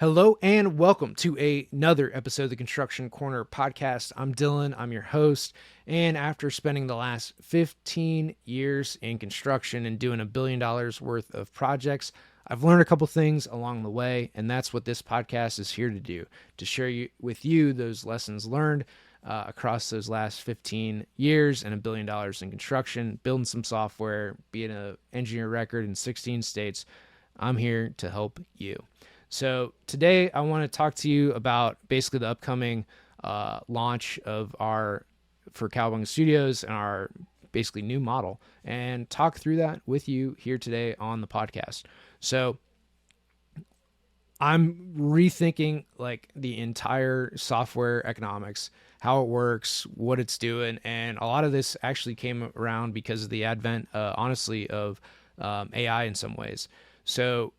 Hello and welcome to another episode of the Construction Corner podcast. I'm Dylan, I'm your host, and after spending the last 15 years in construction and doing $1 billion worth of projects, I've learned a couple things along the way, and that's what this podcast is here to do, to share with you those lessons learned across those last 15 years and $1 billion in construction, building some software, being an engineer record in 16 states. I'm here to help you. So today I want to talk to you about basically the upcoming launch of for Kowabunga Studios and our basically new model, and talk through that with you here today on the podcast. So I'm rethinking like the entire software economics, how it works, what it's doing, and a lot of this actually came around because of the advent, honestly, of AI in some ways. So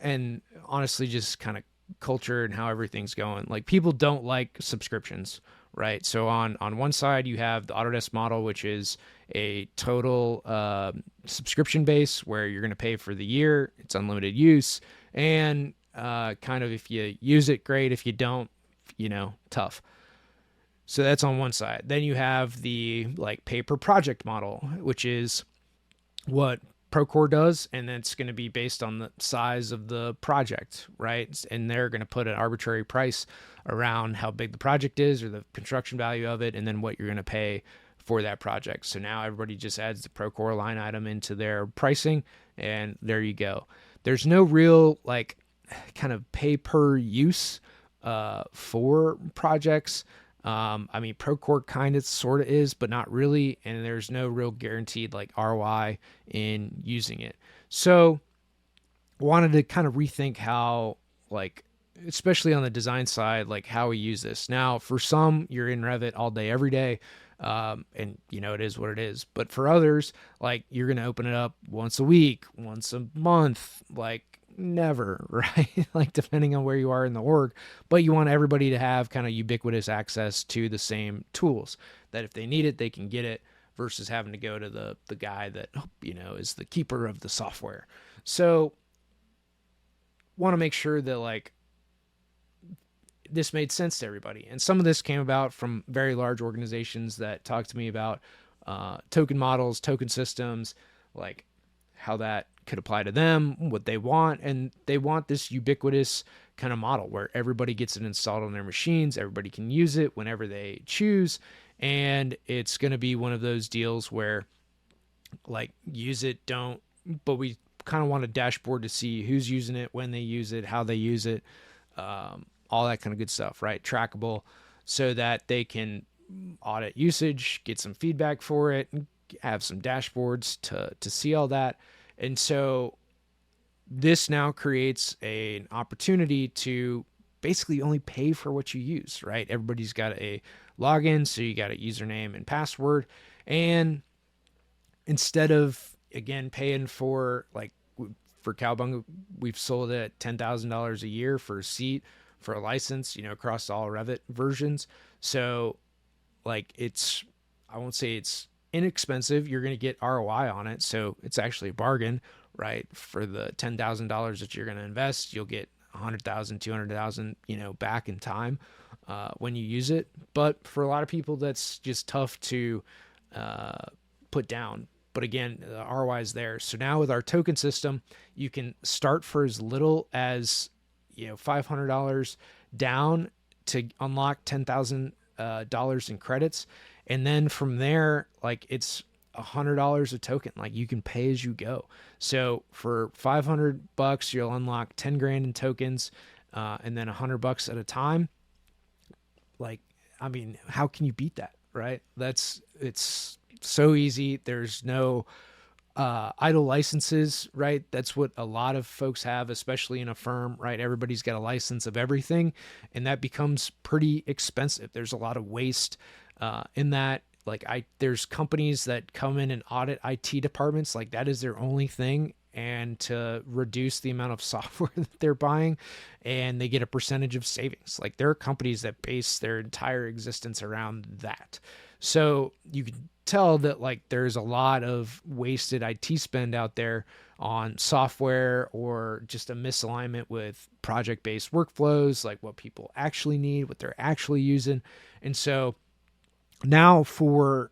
and honestly just kind of culture and how everything's going. Like, people don't like subscriptions, right? So on one side you have the Autodesk model, which is a total subscription base where you're going to pay for the year. It's unlimited use, and kind of if you use it, great. If you don't, tough. So that's on one side. Then you have the like pay per project model, which is what Procore does, and it's going to be based on the size of the project, right? And they're going to put an arbitrary price around how big the project is or the construction value of it, and then what you're going to pay for that project. So now everybody just adds the Procore line item into their pricing, and there you go. There's no real like kind of pay per use for projects. Procore kind of sort of is, but not really. And there's no real guaranteed like ROI in using it. So wanted to kind of rethink how, like, especially on the design side, like how we use this. Now, for some, you're in Revit all day, every day. And it is what it is. But for others, like, you're going to open it up once a week, once a month, like, never, right? Like, depending on where you are in the org, but you want everybody to have kind of ubiquitous access to the same tools, that if they need it, they can get it, versus having to go to the guy that, is the keeper of the software. So want to make sure that like this made sense to everybody. And some of this came about from very large organizations that talked to me about token models, token systems, like how that could apply to them, what they want. And they want this ubiquitous kind of model where everybody gets it installed on their machines, everybody can use it whenever they choose. And it's going to be one of those deals where, like, use it, don't, but we kind of want a dashboard to see who's using it, when they use it, how they use it, all that kind of good stuff, right? Trackable, so that they can audit usage, get some feedback for it, have some dashboards to see all that. And so this now creates an opportunity to basically only pay for what you use, right? Everybody's got a login, so you got a username and password. And instead of, again, paying for, like, for Kowabunga, we've sold it at $10,000 a year for a seat, for a license, across all Revit versions. So, like, I won't say it's inexpensive. You're going to get ROI on it. So it's actually a bargain, right? For the $10,000 that you're going to invest, you'll get 100,000, 200,000, back in time when you use it. But for a lot of people, that's just tough to put down. But again, the ROI is there. So now with our token system, you can start for as little as, $500 down to unlock $10,000 in credits. And then from there, like, it's $100 a token. Like, you can pay as you go. So for $500, you'll unlock 10 grand in tokens, and then $100 at a time. Like, how can you beat that, right? It's so easy. There's no idle licenses, right? That's what a lot of folks have, especially in a firm, right? Everybody's got a license of everything, and that becomes pretty expensive. There's a lot of waste in that. Like, there's companies that come in and audit IT departments, like that is their only thing, and to reduce the amount of software that they're buying, and they get a percentage of savings. Like, there are companies that base their entire existence around that. So you can tell that like there's a lot of wasted IT spend out there on software, or just a misalignment with project based workflows, like what people actually need, what they're actually using. And so now for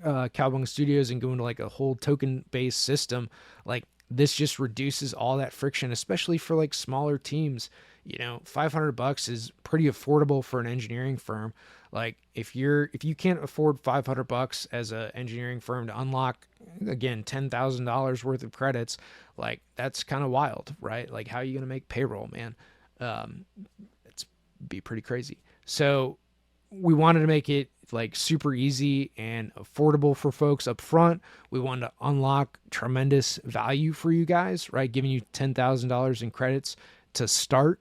Kowabunga Studios and going to like a whole token based system, like this just reduces all that friction, especially for like smaller teams. You know, $500 is pretty affordable for an engineering firm. Like if you can't afford $500 as an engineering firm to unlock, again, $10,000 worth of credits, like that's kind of wild, right? Like how are you going to make payroll, man? Um, it's be pretty crazy. So we wanted to make it like super easy and affordable for folks up front. We wanted to unlock tremendous value for you guys, right? Giving you $10,000 in credits to start.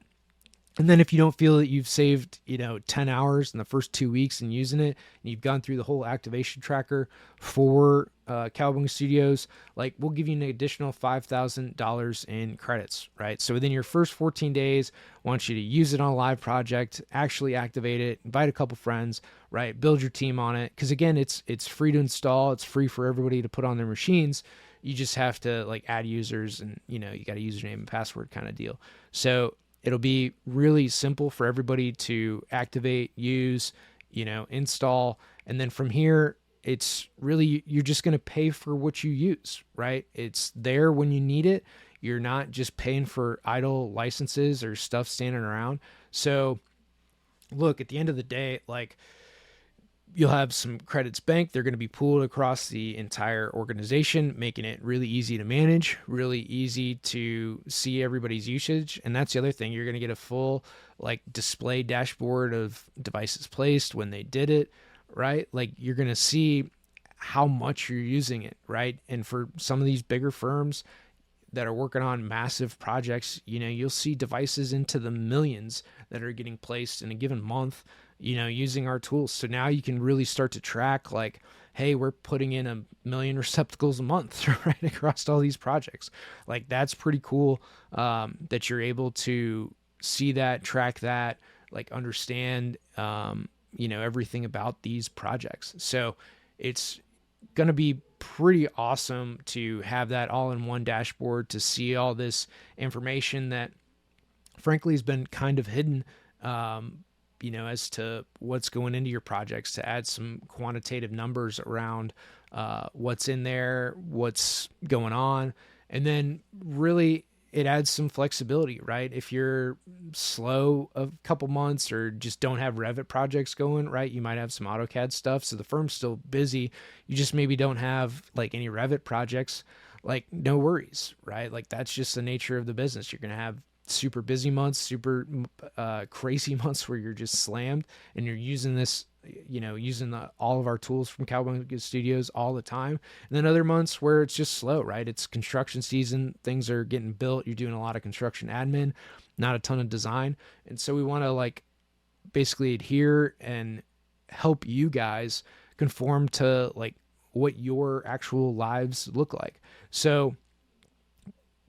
And then if you don't feel that you've saved, 10 hours in the first 2 weeks and using it, and you've gone through the whole activation tracker for Kowabunga Studios, like we'll give you an additional $5,000 in credits, right? So within your first 14 days, I want you to use it on a live project, actually activate it, invite a couple friends, right? Build your team on it. Because again, it's free to install. It's free for everybody to put on their machines. You just have to like add users, and you got a username and password kind of deal. So it'll be really simple for everybody to activate, use, install. And then from here, it's really, you're just going to pay for what you use, right? It's there when you need it. You're not just paying for idle licenses or stuff standing around. So look, at the end of the day, like you'll have some credits banked. They're going to be pooled across the entire organization, making it really easy to manage, really easy to see everybody's usage. And that's the other thing. You're going to get a full like display dashboard of devices placed when they did it, right? Like you're going to see how much you're using it, right? And for some of these bigger firms that are working on massive projects, you'll see devices into the millions that are getting placed in a given month, using our tools. So now you can really start to track like, hey, we're putting in 1 million receptacles a month right across all these projects. Like that's pretty cool, that you're able to see that, track that, like understand, everything about these projects. So it's going to be pretty awesome to have that all in one dashboard, to see all this information that frankly has been kind of hidden, as to what's going into your projects, to add some quantitative numbers around what's in there, what's going on. And then really it adds some flexibility, right? If you're slow a couple months or just don't have Revit projects going, right? You might have some AutoCAD stuff. So the firm's still busy. You just maybe don't have like any Revit projects, like no worries, right? Like that's just the nature of the business. You're going to have super busy months, super crazy months where you're just slammed and you're using this, using all of our tools from Kowabunga Studios all the time. And then other months where it's just slow, right? It's construction season, things are getting built, you're doing a lot of construction admin, not a ton of design. And so we want to like basically adhere and help you guys conform to like what your actual lives look like. So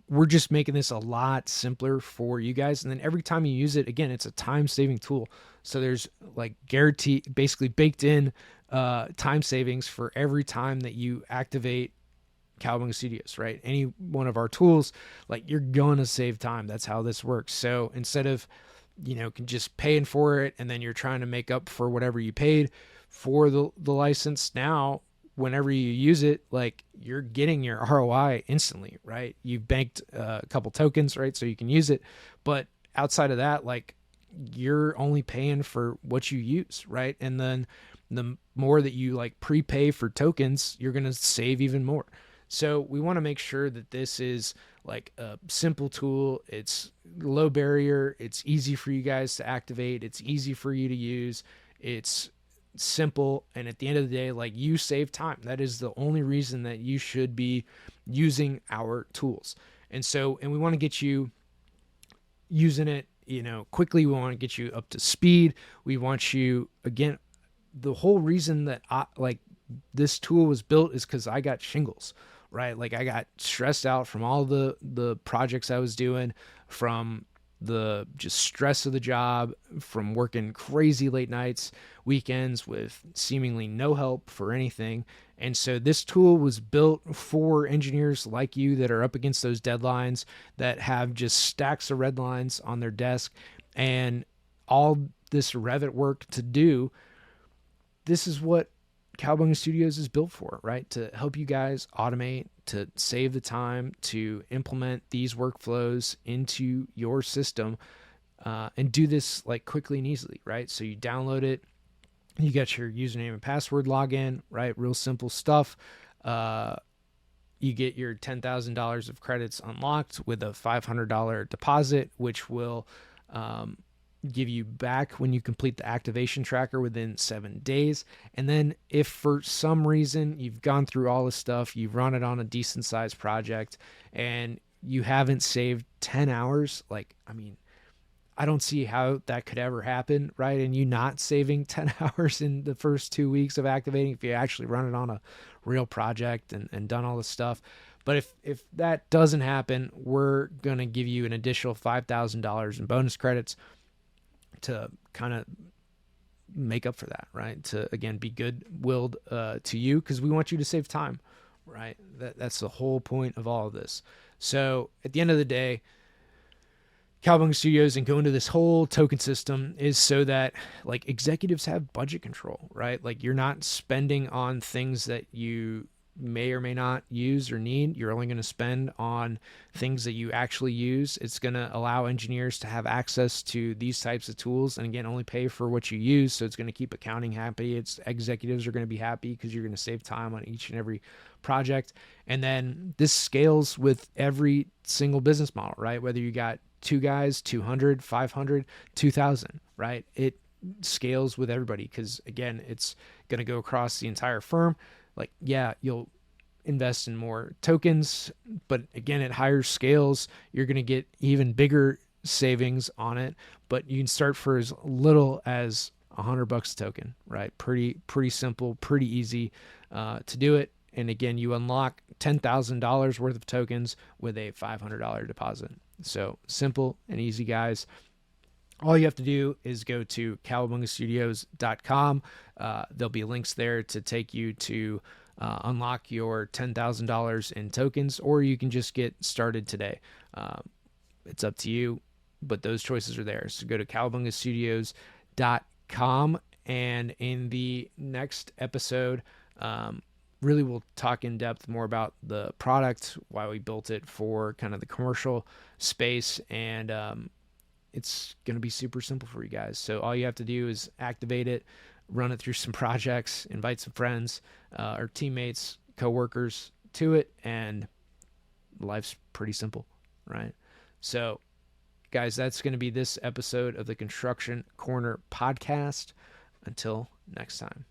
we're just making this a lot simpler for you guys. And then every time you use it, again, it's a time saving tool. So there's like guarantee, basically baked in time savings for every time that you activate Kowabunga Studios, right? Any one of our tools, like you're going to save time. That's how this works. So instead of, just paying for it and then you're trying to make up for whatever you paid for the license, now whenever you use it, like you're getting your ROI instantly, right? You've banked a couple tokens, right? So you can use it. But outside of that, like you're only paying for what you use, right? And then the more that you like prepay for tokens, you're going to save even more. So we want to make sure that this is like a simple tool. It's low barrier. It's easy for you guys to activate. It's easy for you to use. It's simple. And at the end of the day, like you save time. That is the only reason that you should be using our tools. And we want to get you using it, quickly. We want to get you up to speed. We want you, again, the whole reason that this tool was built is because I got shingles, right? Like I got stressed out from all the projects I was doing, from the just stress of the job from working crazy late nights, weekends with seemingly no help for anything. And so this tool was built for engineers like you that are up against those deadlines, that have just stacks of red lines on their desk and all this Revit work to do. This is what Kowabunga Studios is built for, right? To help you guys automate, to save the time, to implement these workflows into your system, and do this like quickly and easily, right? So you download it, you get your username and password login, right? Real simple stuff. You get your $10,000 of credits unlocked with a $500 deposit, which will give you back when you complete the activation tracker within 7 days. And then if for some reason you've gone through all this stuff, you've run it on a decent sized project, and you haven't saved 10 hours, like, I mean, I don't see how that could ever happen, right? And you not saving 10 hours in the first 2 weeks of activating, if you actually run it on a real project and done all this stuff. But if that doesn't happen, we're going to give you an additional $5,000 in bonus credits to kind of make up for that, right? To, again, be good-willed to you, because we want you to save time, right? That's the whole point of all of this. So at the end of the day, Kowabunga Studios and going to this whole token system is so that like executives have budget control, right? Like you're not spending on things that you may or may not use or need. You're only going to spend on things that you actually use. It's going to allow engineers to have access to these types of tools, and again, only pay for what you use. So it's going to keep accounting happy. It's executives are going to be happy because you're going to save time on each and every project. And then this scales with every single business model, right? Whether you got 2 guys, 200, 500, 2,000, right? It scales with everybody because, again, it's going to go across the entire firm. Like, yeah, you'll invest in more tokens, but again, at higher scales, you're going to get even bigger savings on it. But you can start for as little as $100 a token, right? Pretty simple, pretty easy to do it. And again, you unlock $10,000 worth of tokens with a $500 deposit. So simple and easy, guys. All you have to do is go to kowabungastudios.com. There'll be links there to take you to unlock your $10,000 in tokens, or you can just get started today. It's up to you, but those choices are there. So go to kowabungastudios.com, and in the next episode, really we'll talk in depth more about the product, why we built it for kind of the commercial space, and it's going to be super simple for you guys. So all you have to do is activate it, run it through some projects, invite some friends or teammates, coworkers to it, and life's pretty simple, right? So guys, that's going to be this episode of the Construction Corner podcast. Until next time.